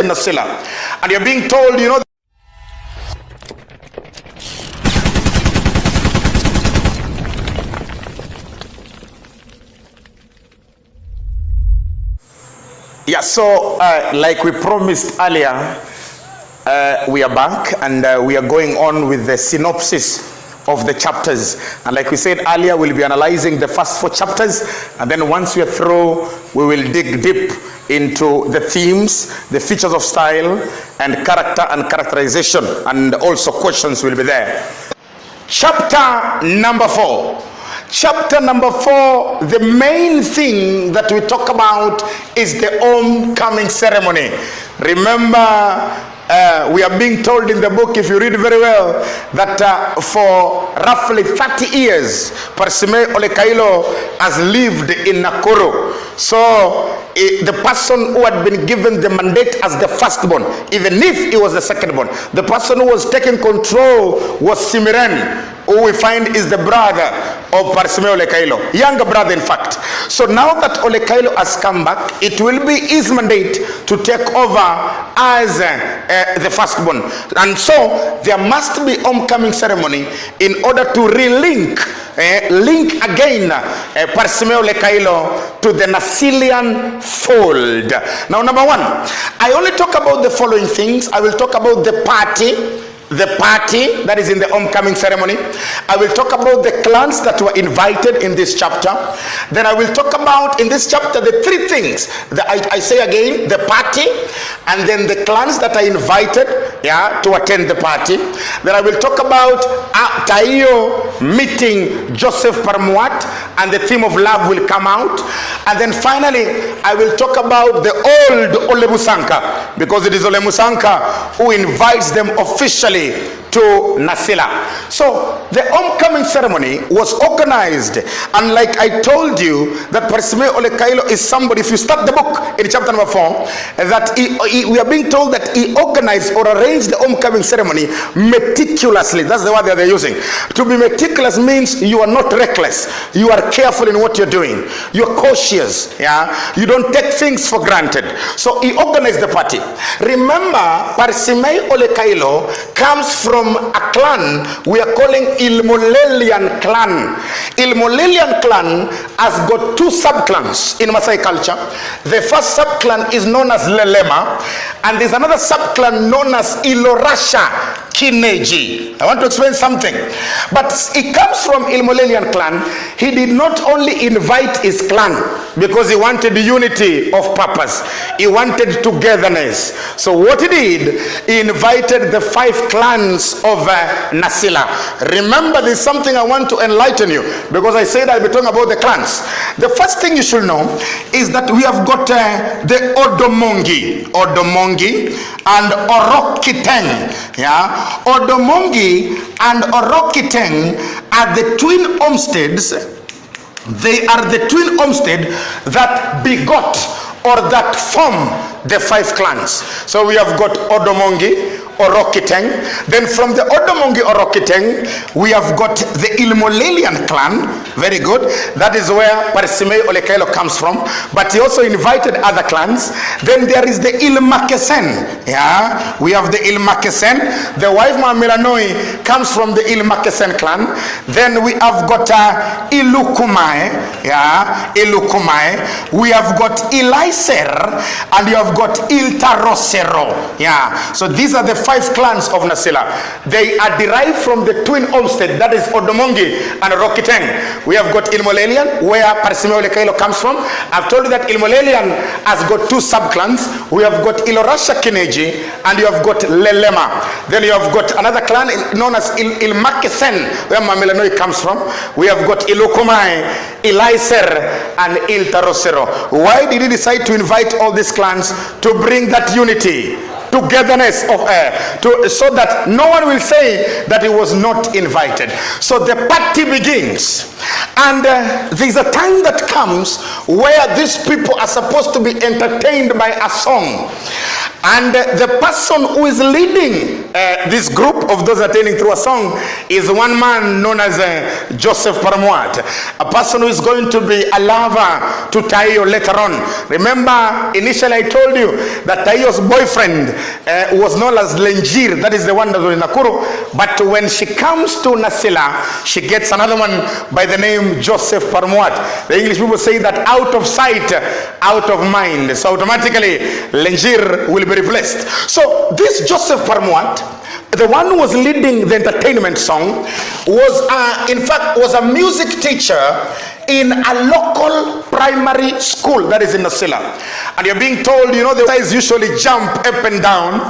in Nasila. And you're being told, you know, yeah, so like we promised earlier, we are back and we are going on with the synopsis of the chapters. And like we said earlier, we'll be analyzing the first 4 chapters, and then once we are through, we will dig deep into the themes, the features of style, and character and characterization, and also questions will be there. Chapter number 4. Chapter number 4, the main thing that we talk about is the Oncoming Ceremony. Remember, we are being told in the book, if you read very well, that for roughly 30 years, Parsimei Olekailo has lived in Nakuru. So the person who had been given the mandate as the firstborn, even if he was the secondborn, the person who was taking control was Simiren, who we find is the brother of Parsimei Olekailo, younger brother in fact. So now that Olekailo has come back, it will be his mandate to take over as the firstborn. And so there must be Oncoming Ceremony in order to relink, link again Parsimei Olekailo to the Nasilian fold. Now, number 1, I only talk about the following things. I will talk about the party that is in the Oncoming Ceremony. I will talk about the clans that were invited in this chapter. Then I will talk about in this chapter the 3 things that I say again: the party, and then the clans that are invited to attend the party. Then I will talk about Taio meeting Joseph Parmuat, and the theme of love will come out. And then finally I will talk about the old Olemusanka, because it is Olemusanka who invites them officially to Nasila. So the Oncoming Ceremony was organized, and like I told you, that Parsimei Olekailo is somebody, if you start the book in chapter number 4, that we are being told that he organized or arranged the Oncoming Ceremony meticulously. That's the word that they're using. To be meticulous means you are not reckless, you are careful in what you're doing, you're cautious, you don't take things for granted. So he organized the party. Remember, Parsimei Olekailo comes from a clan we are calling Ilmolelian clan. Ilmolelian clan has got 2 subclans in Maasai culture. The first subclan is known as Lelema, and there's another subclan known as Ilorasha Kineji. I want to explain something. But he comes from Ilmolelian clan. He did not only invite his clan because he wanted unity of purpose, he wanted togetherness. So what he did, he invited the 5 clans of Nasila. Remember, there's something I want to enlighten you, because I said I'll be talking about the clans. The first thing you should know is that we have got the Odomongi and Orokiteng. Odomongi and Orokiteng are the twin homesteads. They are the twin homestead that begot or that form the 5 clans. So we have got Odomongi, Orokiteng. Then from the Odomongi Orokiteng, we have got the Ilmolelian clan. Very good. That is where Parsimei Olekailo comes from. But he also invited other clans. Then there is the Ilmakesen. We have the Ilmakesen. The wife Mamilanoi comes from the Ilmakesen clan. Then we have got Ilukumai. Ilukumai. We have got Ilaiser, and you have got Iltarosero. So these are the 5 clans of Nasila. They are derived from the twin homestead, that is Odomongi and Orokiteng. We have got Ilmolelian, where Parsimei Olekailo comes from. I've told you that Ilmolelian has got 2 subclans. We have got Ilorasha Kineji, and you have got Lelema. Then you have got another clan known as Ilmakesen, where Mamilanoi comes from. We have got Ilukumai, Ilaiser, and Iltarosero. Why did he decide to invite all these clans? To bring that unity, togetherness of so that no one will say that he was not invited. So the party begins, and there's a time that comes where these people are supposed to be entertained by a song. And the person who is leading this group of those attending through a song is one man known as Joseph Paramouat, a person who is going to be a lover to Tayo later on. Remember, initially I told you that Tayo's boyfriend was known as Lenjir, that is the one that was in Nakuru, but when she comes to Nasila, she gets another one by the name Joseph Paramouat. The English people say that out of sight, out of mind. So automatically, Lenjir will be replaced. So this Joseph Paramouat, the one who was leading the entertainment song, was in fact was a music teacher in a local primary school that is in Nasila. And you're being told, you know, the guys usually jump up and down.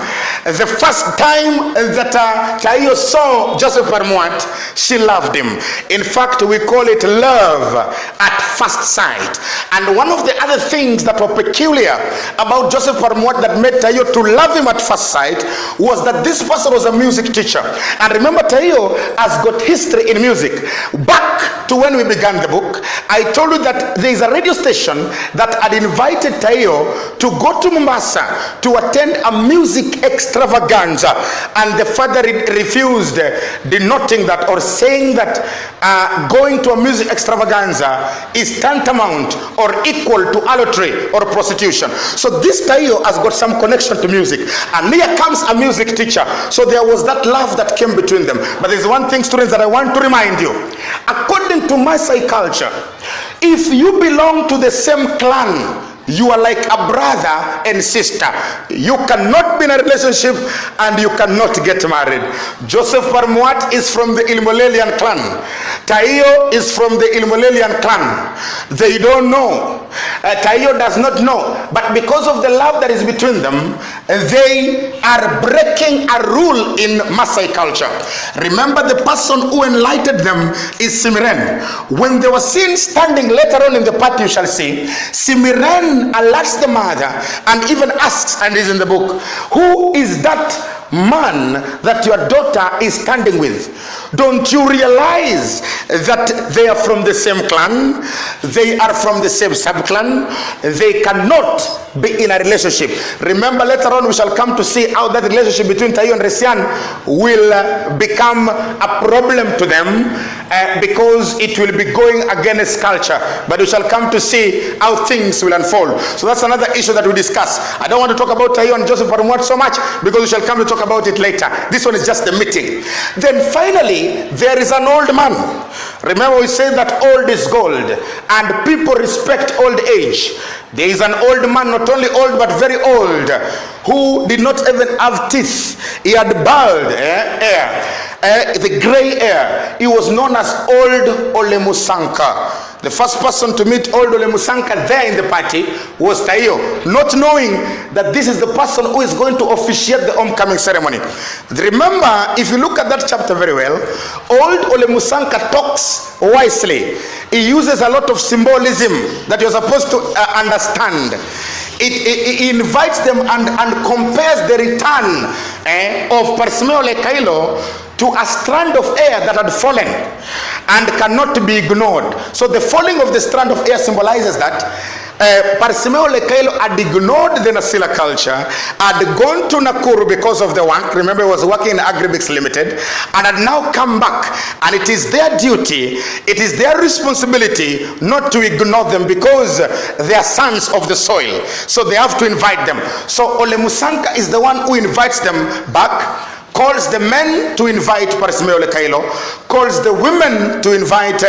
The first time that Tayo saw Joseph Paramouat, she loved him. In fact, we call it love at first sight. And one of the other things that were peculiar about Joseph Paramouat that made Tayo to love him at first sight was that this person was a music teacher. And remember, Tayo has got history in music. Back to when we began the book, I told you that there is a radio station that had invited Tayo to go to Mombasa to attend a music extravaganza, and the father refused, denoting that or saying that going to a music extravaganza is tantamount or equal to adultery or prostitution. So this Tayo has got some connection to music, and here comes a music teacher. So there was that love that came between them. But there's one thing, students, that I want to remind you. According to Maasai culture, if you belong to the same clan, you are like a brother and sister. You cannot be in a relationship and you cannot get married. Joseph Paramouat is from the Ilmolelian clan. Tayo is from the Ilmolelian clan. They don't know. Tayo does not know. But because of the love that is between them, they are breaking a rule in Maasai culture. Remember, the person who enlightened them is Simiren. When they were seen standing later on in the party, you shall see, Simiren alerts the mother and even asks, and is in the book, who is that man that your daughter is standing with? Don't you realize that they are from the same clan? They are from the same sub-clan. They cannot be in a relationship. Remember, later on we shall come to see how that relationship between Tayo and Resian will become a problem to them because it will be going against culture. But we shall come to see how things will unfold. So that's another issue that we discuss. I don't want to talk about Tayo and Joseph Paramouat so much because we shall come to talk about it later. This one is just the meeting. Then finally, there is an old man. Remember, we said that old is gold and people respect old age. There is an old man, not only old but very old, who did not even have teeth. He had bald hair, the gray hair. He was known as Old Olemusanka. The first person to meet Old Olemusanka there in the party was Tayo, not knowing that this is the person who is going to officiate the homecoming ceremony. Remember, if you look at that chapter very well, Old Olemusanka talks wisely. He uses a lot of symbolism that you're supposed to understand. He invites them and compares the return of Parsimeo Lekailo to a strand of hair that had fallen and cannot be ignored. So the falling of the strand of hair symbolizes that Parsimeo Lekailo had ignored the Nasila culture, had gone to Nakuru because of the work. Remember, he was working in Agribix Limited, and had now come back. And it is their duty, it is their responsibility not to ignore them because they are sons of the soil. So they have to invite them. So Olemusanka is the one who invites them back, calls the men to invite Parsimeo Lekailo, calls the women to invite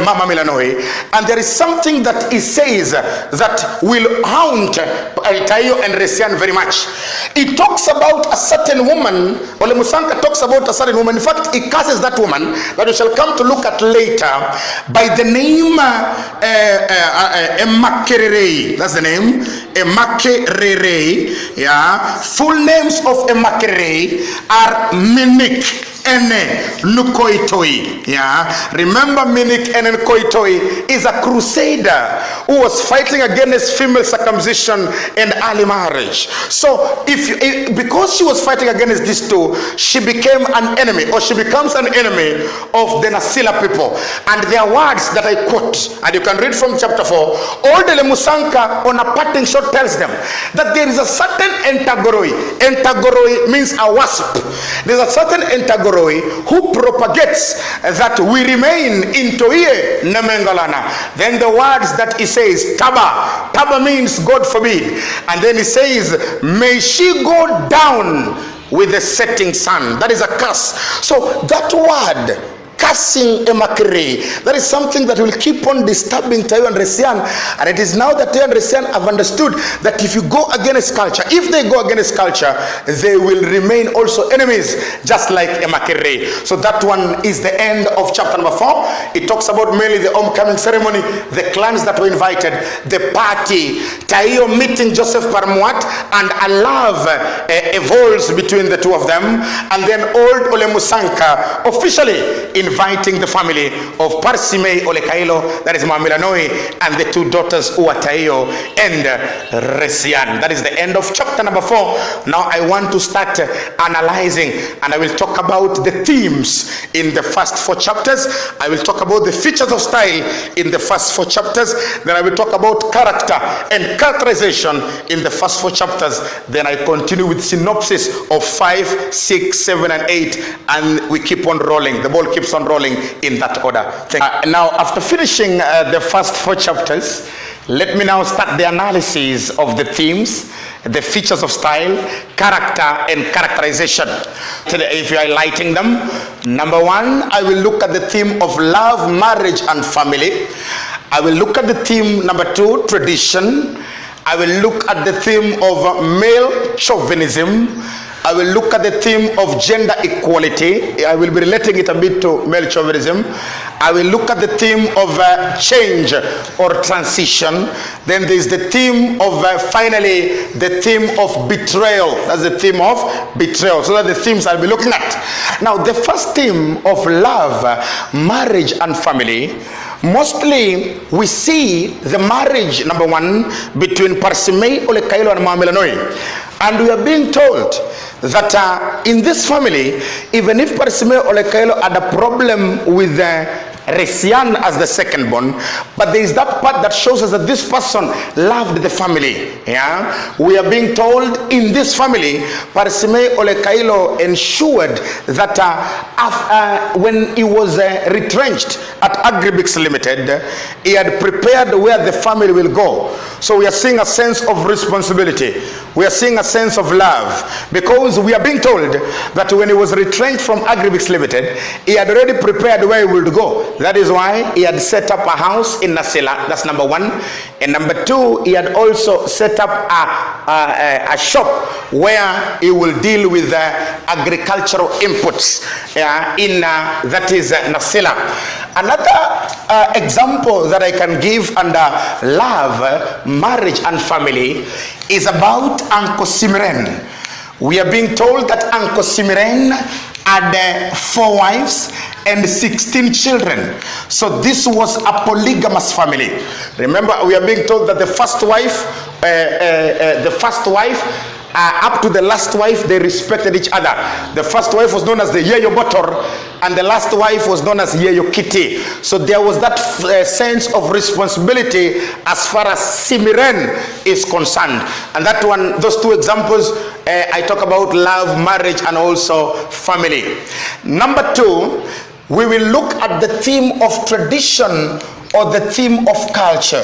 Mama Milanoi, and there is something that he says that will haunt Tayo and Resian very much. He talks about a certain woman. Olemusanka talks about a certain woman. In fact, he curses that woman that we shall come to look at later by the name Emakerere. That's the name, Emakerere. Yeah, full names of Emakerere are Minik ene nukoitoi. Yeah, remember Minik ene nukoitoi is a crusader who was fighting against female circumcision and early marriage. So because she was fighting against these two, she became an enemy, or she becomes an enemy of the Nasila people. And there are words that I quote, and you can read from chapter 4. Old Musanka on a parting shot tells them that there is a certain entagoroi. Entagoroi means a wasp. There's a certain entagoroi who propagates that we remain in toie nemengalana. Then the words that he says, taba. Taba means God forbid. And then he says, may she go down with the setting sun. That is a curse. So that word, cursing emakere, that is something that will keep on disturbing Tayo and Resian. And it is now that Tayo and Resian have understood that if you go against culture, if they go against culture, they will remain also enemies, just like emakere. So that one is the end of chapter number 4. It talks about mainly the Oncoming Ceremony, the clans that were invited, the party, Tayo meeting Joseph Parmuat, and a love evolves between the two of them. And then old Ole Musanka officially inviting the family of Parsime Olekailo, that is Mamilanoi, and the two daughters Uatayo and Resian. That is the end of chapter number 4. Now I want to start analyzing, and I will talk about the themes in the first 4 chapters. I will talk about the features of style in the first 4 chapters. Then I will talk about character and characterization in the first 4 chapters. Then I continue with synopsis of 5, 6, 7, and 8, and we keep on rolling. The ball keeps on rolling in that order. Now, after finishing the first 4 chapters, let me now start the analysis of the themes, the features of style, character, and characterization. If you are lighting them, number 1, I will look at the theme of love, marriage, and family. I will look at the theme number 2, tradition. I will look at the theme of male chauvinism. I will look at the theme of gender equality. I will be relating it a bit to Malechauvinism. I will look at the theme of change or transition. Then there is the theme of, finally, the theme of betrayal. That's the theme of betrayal. So that's the themes I'll be looking at. Now, the first theme of love, marriage, and family. Mostly, we see the marriage, number 1, between Parsimei Olekailo and Mamilanoi. And we are being told that in this family, even if Parsimei Olekailo had a problem with Resian as the second born, but there is that part that shows us that this person loved the family. Yeah, we are being told in this family, Parsimei Olekailo ensured that when he was retrenched at Agribix Limited, he had prepared where the family will go. So we are seeing a sense of responsibility. We are seeing a sense of love, because we are being told that when he was retrenched from Agribix Limited, he had already prepared where he would go. That is why he had set up a house in Nasila. That's number 1. And number 2, he had also set up a shop where he will deal with agricultural inputs in that is Nasila. Another example that I can give under love, marriage, and family is about Uncle Simiren. We are being told that Uncle Simiren had 4 wives and 16 children. So this was a polygamous family. Remember, we are being told that the first wife, up to the last wife, they respected each other. The first wife was known as the Yeyo Botor, and the last wife was known as Yeyo Kitty. So there was that sense of responsibility as far as Simiren is concerned. And that one, those 2 examples, I talk about love, marriage, and also family. Number 2, we will look at the theme of tradition or the theme of culture.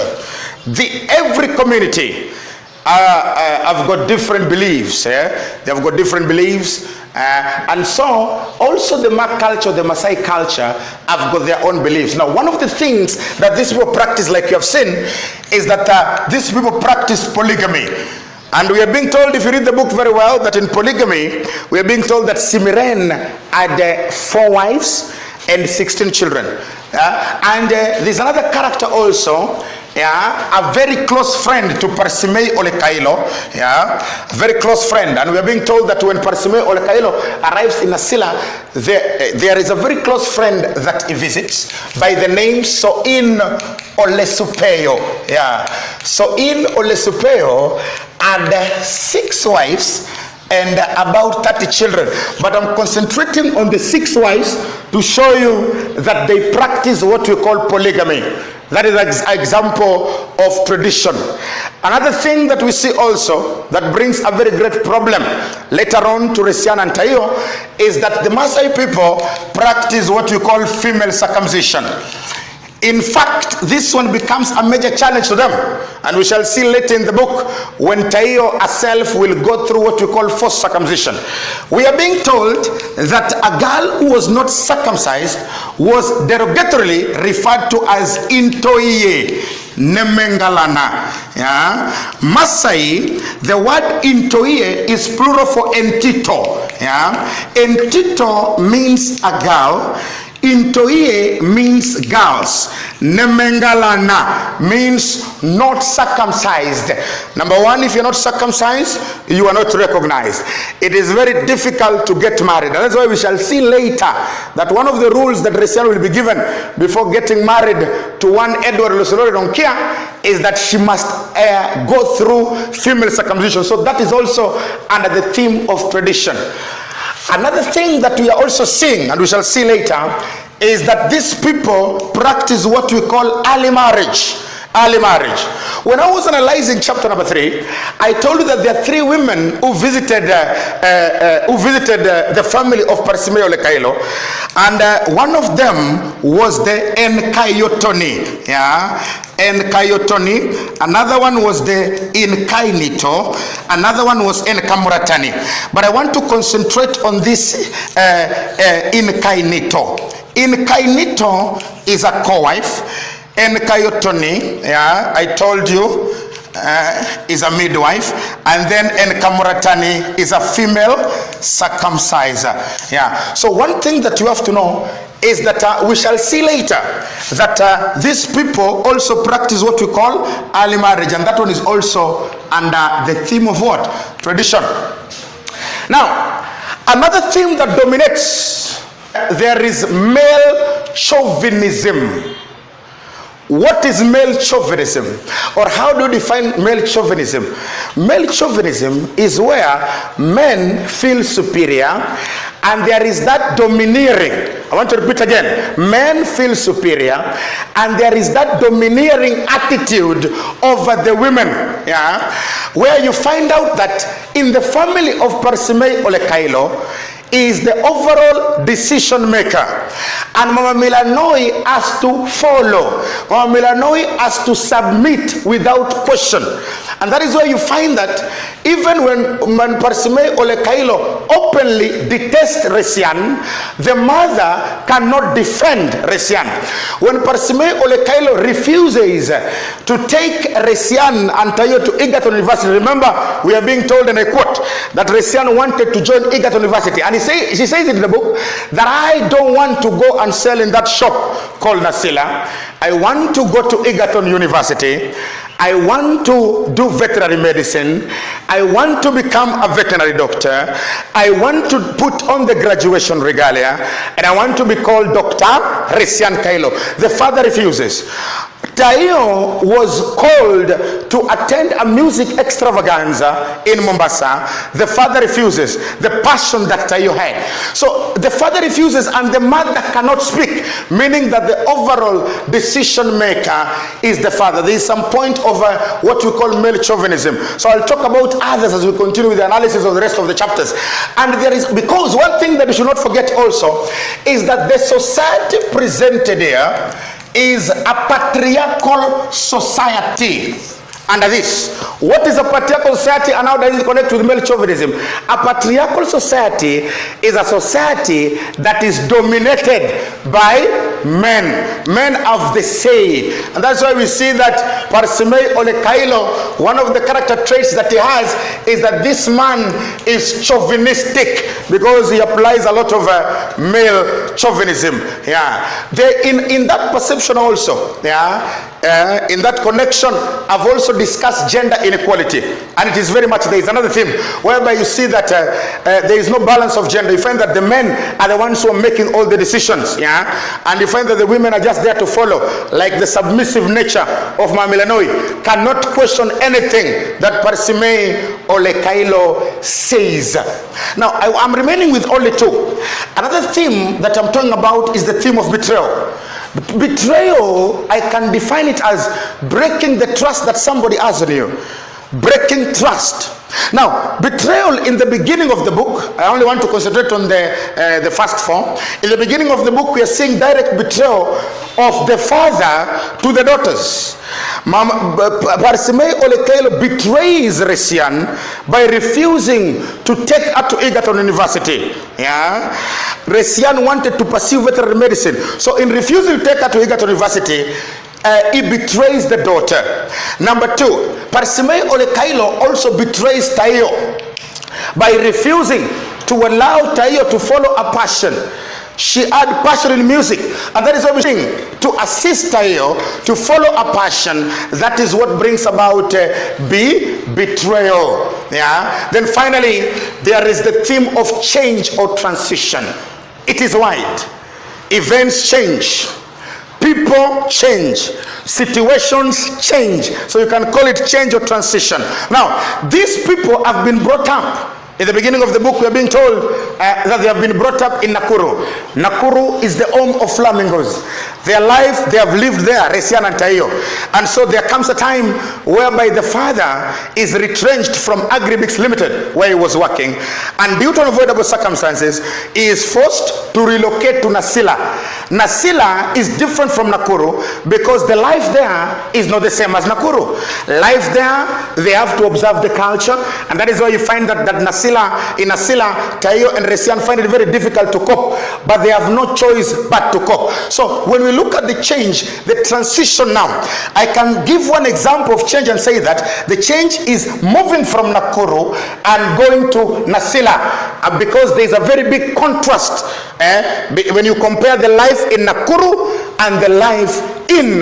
Every community have got different beliefs. They've got different beliefs. And so also the Mak culture, the Maasai culture have got their own beliefs. Now, one of the things that these people practice, like you have seen, is that these people practice polygamy. And we are being told, if you read the book very well, that in polygamy, we are being told that Simiren had 4 wives and 16 children. And there's another character also a very close friend to Parsimei Olekailo, a very close friend. And we are being told that when Parsimei Olekailo arrives in Asila, there is a very close friend that he visits by the name Soin Olesupeo. Soin Olesupeo had 6 wives and about 30 children. But I'm concentrating on the 6 wives to show you that they practice what we call polygamy. That is an example of tradition. Another thing that we see also that brings a very great problem later on to Resian and Tayo is that the Maasai people practice what we call female circumcision. In fact, this one becomes a major challenge to them. And we shall see later in the book when Tayo herself will go through what we call forced circumcision. We are being told that a girl who was not circumcised was derogatorily referred to as Intoiye Nemengalana. Masai, the word Intoiye is plural for Entito. Entito means a girl. Intoiye means girls. Nemengalana means not circumcised. Number one, if you're not circumcised, you are not recognized. It is very difficult to get married. And that's why we shall see later that one of the rules that Resian will be given before getting married to one Edward Lusolore Donkia is that she must go through female circumcision. So that is also under the theme of tradition. Another thing that we are also seeing, and we shall see later, is that these people practice what we call early marriage. Early marriage. When I was analyzing chapter number 3, I told you that there are 3 women who visited the family of Parsimei Olekailo, and one of them was the Enkayotoni. Enkayotoni. Another one was the Inkainito. Another one was Enkamuratani. But I want to concentrate on this Inkainito. Inkainito is a co-wife. Enkayotoni, I told you, is a midwife, and then Enkamuratani is a female circumciser. So one thing that you have to know is that we shall see later that these people also practice what we call early marriage, and that one is also under the theme of what? Tradition. Now, another theme that dominates, there is male chauvinism. What is male chauvinism? Or how do you define male chauvinism? Male chauvinism is where men feel superior and there is that domineering. I want to repeat again. Men feel superior and there is that domineering attitude over the women. Where you find out that in the family of Parsimei Olekailo, is the overall decision maker, and Mama Milanoi has to follow. Mama Milanoi has to submit without question. And that is why you find that even when Parsimei Olekailo openly detests Resian, the mother cannot defend Resian. When Parsimei Olekailo refuses to take Resian and Tayo to Egerton University, remember we are being told, and I quote, that Resian wanted to join Egerton University, and she says in the book that I don't want to go and sell in that shop called Nasila. I want to go to Egerton University. I want to do veterinary medicine. I want to become a veterinary doctor. I want to put on the graduation regalia, and I want to be called Dr. Resian Kailo. The father refuses. Tayo was called to attend a music extravaganza in Mombasa. The father refuses. The passion that Tayo had. So the father refuses and the mother cannot speak, meaning that the overall decision maker is the father. There is some point of what we call male chauvinism. So I'll talk about others as we continue with the analysis of the rest of the chapters. And there is, because one thing that we should not forget also is that the society presented here is a patriarchal society. Under this, what is a patriarchal society and how does it connect with male chauvinism? A patriarchal society is a society that is dominated by men of the say. And that's why we see that Parsimei Olekailo, one of the character traits that he has is that this man is chauvinistic because he applies a lot of male chauvinism. In that perception also, In that connection, I've also discussed gender inequality, and it is very much, there is another theme whereby you see that there is no balance of gender. You find that the men are the ones who are making all the decisions, and you find that the women are just there to follow, like the submissive nature of Mamilanoi cannot question anything that Parsimei Olekailo says. Now, I'm remaining with only two. Another theme that I'm talking about is the theme of betrayal. Betrayal, I can define it as breaking the trust that somebody has on you. Breaking trust. Now, betrayal in the beginning of the book, I only want to concentrate on the first form. In the beginning of the book, we are seeing direct betrayal of the father to the daughters. Parsimei Olekailo betrays Resian by refusing to take her to Egerton University. Resian wanted to pursue veterinary medicine. So in refusing to take her to Egerton University, he betrays the daughter. Number two, Parsimei Olekailo also betrays Tayo by refusing to allow Tayo to follow a passion. She had passion in music, and that is what we're saying, to assist Tayo to follow a passion. That is what brings about betrayal. Then finally, there is the theme of change or transition. It is wide. Events change. People change, situations change, so you can call it change or transition. Now, these people have been brought up. In the beginning of the book, we are being told that they have been brought up in Nakuru. Nakuru is the home of flamingos. Their life, they have lived there, Resian and Tayo. And so there comes a time whereby the father is retrenched from Agribix Limited, where he was working, and due to unavoidable circumstances, he is forced to relocate to Nasila. Nasila is different from Nakuru because the life there is not the same as Nakuru. Life there, they have to observe the culture, and that is why you find that in Nasila, Tayo and Resian find it very difficult to cope, but they have no choice but to cope. So when we look at the change, the transition now, I can give one example of change and say that the change is moving from Nakuru and going to Nasila, because there is a very big contrast when you compare the life in Nakuru and the life in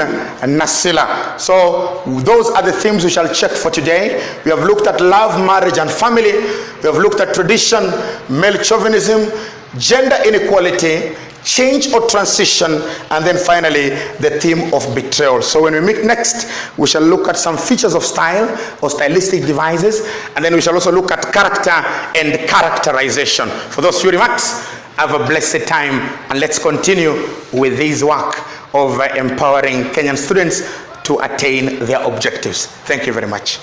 Nasila. So those are the themes we shall check for today. We have looked at love, marriage, and family. We have looked at tradition, male chauvinism, gender inequality, change or transition, and then finally the theme of betrayal. So when we meet next, we shall look at some features of style or stylistic devices, and then we shall also look at character and characterization. For those few remarks, have a blessed time, and let's continue with this work of empowering Kenyan students to attain their objectives. Thank you very much.